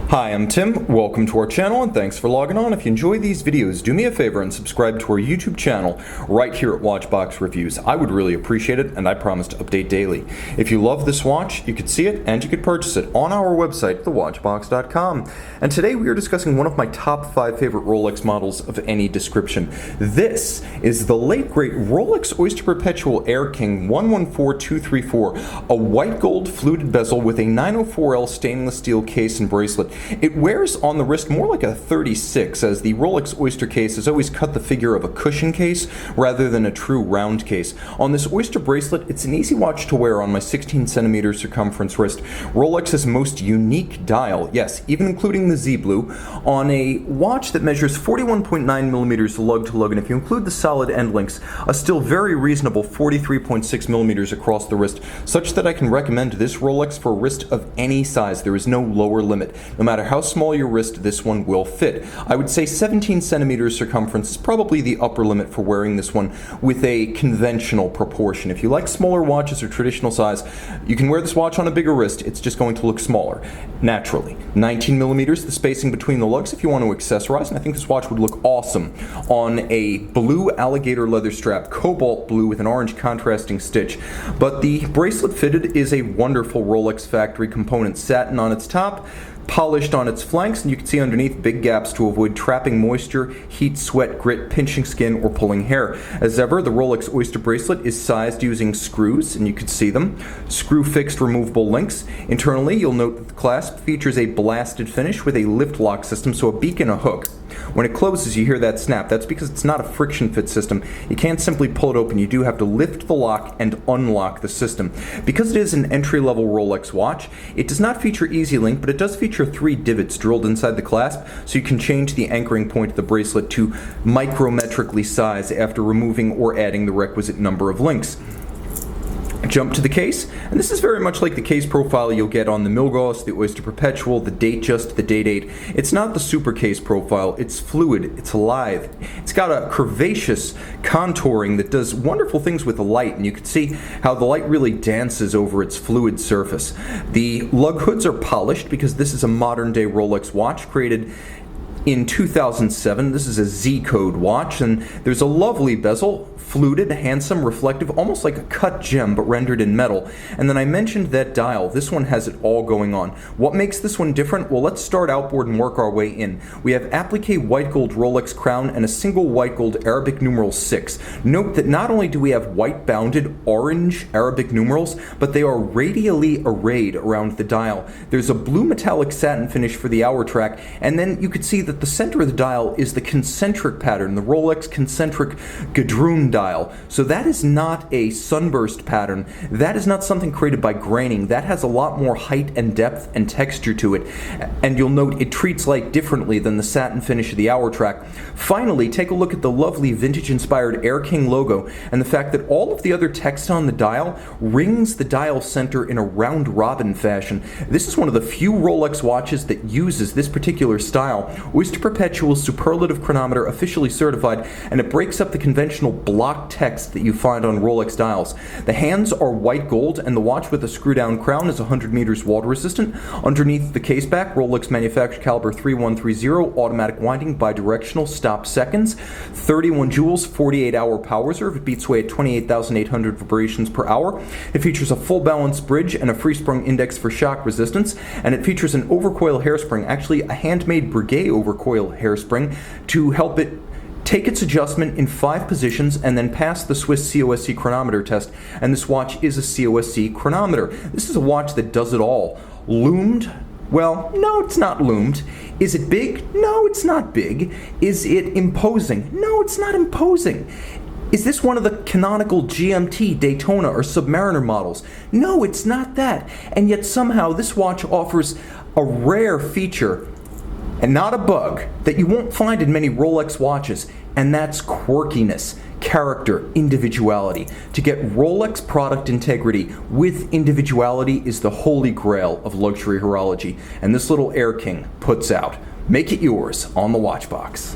Hi, I'm Tim. Welcome to our channel and thanks for logging on. If you enjoy these videos, do me a favor and subscribe to our YouTube channel right here at Watchbox Reviews. I would really appreciate it and I promise to update daily. If you love this watch, you could see it and you could purchase it on our website, thewatchbox.com. And today we are discussing one of my top 5 favorite Rolex models of any description. This is the late great Rolex Oyster Perpetual Air-King 114234, a white gold fluted bezel with a 904L stainless steel case and bracelet. It wears on the wrist more like a 36, as the Rolex Oyster case has always cut the figure of a cushion case rather than a true round case. On this Oyster bracelet, it's an easy watch to wear on my 16 centimeter circumference wrist. Rolex's most unique dial, yes, even including the Z Blue, on a watch that measures 41.9 millimeters lug-to-lug, and if you include the solid end links, a still very reasonable 43.6 millimeters across the wrist, such that I can recommend this Rolex for a wrist of any size. There is no lower limit. No matter how small your wrist, this one will fit. I would say 17 centimeters circumference is probably the upper limit for wearing this one with a conventional proportion. If you like smaller watches or traditional size, you can wear this watch on a bigger wrist. It's just going to look smaller, naturally. 19 millimeters, the spacing between the lugs if you want to accessorize, and I think this watch would look awesome on a blue alligator leather strap, cobalt blue with an orange contrasting stitch. But the bracelet fitted is a wonderful Rolex factory component, satin on its top, polished on its flanks, and you can see underneath big gaps to avoid trapping moisture, heat, sweat, grit, pinching skin, or pulling hair. As ever, the Rolex Oyster bracelet is sized using screws, and you can see them. Screw-fixed removable links. Internally, you'll note that the clasp features a blasted finish with a lift lock system, so a beak and a hook. When it closes, you hear that snap. That's because it's not a friction fit system. You can't simply pull it open. You do have to lift the lock and unlock the system. Because it is an entry-level Rolex watch, it does not feature Easy Link, but it does feature 3 divots drilled inside the clasp, so you can change the anchoring point of the bracelet to micrometrically size after removing or adding the requisite number of links. Jump to the case, and this is very much like the case profile you'll get on the Milgauss, the Oyster Perpetual, the Datejust, the Date-8. It's not the super case profile, it's fluid, it's alive. It's got a curvaceous contouring that does wonderful things with the light, and you can see how the light really dances over its fluid surface. The lug hoods are polished because this is a modern day Rolex watch created in 2007. This is a Z-code watch, and there's a lovely bezel, fluted, handsome, reflective, almost like a cut gem but rendered in metal. And then I mentioned that dial. This one has it all going on. What makes this one different? Well, let's start outboard and work our way in. We have applique white gold Rolex crown and a single white gold Arabic numeral 6. Note that not only do we have white bounded orange Arabic numerals, but they are radially arrayed around the dial. There's a blue metallic satin finish for the hour track, and then you could see that the center of the dial is the concentric pattern, the Rolex concentric gadroon dial. So that is not a sunburst pattern. That is not something created by graining. That has a lot more height and depth and texture to it. And you'll note it treats light differently than the satin finish of the hour track. Finally, take a look at the lovely vintage-inspired Air King logo and the fact that all of the other text on the dial rings the dial center in a round-robin fashion. This is one of the few Rolex watches that uses this particular style. Oyster Perpetual Superlative Chronometer officially certified, and it breaks up the conventional block text that you find on Rolex dials. The hands are white gold, and the watch with a screw-down crown is 100 meters water-resistant. Underneath the case back, Rolex manufactured caliber 3130, automatic winding, bidirectional, stop seconds, 31 joules, 48-hour power reserve. It beats away at 28,800 vibrations per hour. It features a full balance bridge and a free-sprung index for shock resistance, and it features an overcoil hairspring, actually a handmade Breguet overcoil hairspring, to help it take its adjustment in 5 positions and then pass the Swiss COSC chronometer test. And this watch is a COSC chronometer. This is a watch that does it all. Loomed? Well, no, it's not loomed. Is it big? No, it's not big. Is it imposing? No, it's not imposing. Is this one of the canonical GMT, Daytona, or Submariner models? No, it's not that. And yet somehow this watch offers a rare feature, and not a bug, that you won't find in many Rolex watches, and that's quirkiness, character, individuality. To get Rolex product integrity with individuality is the holy grail of luxury horology, and this little Air King puts out. Make it yours on the Watchbox.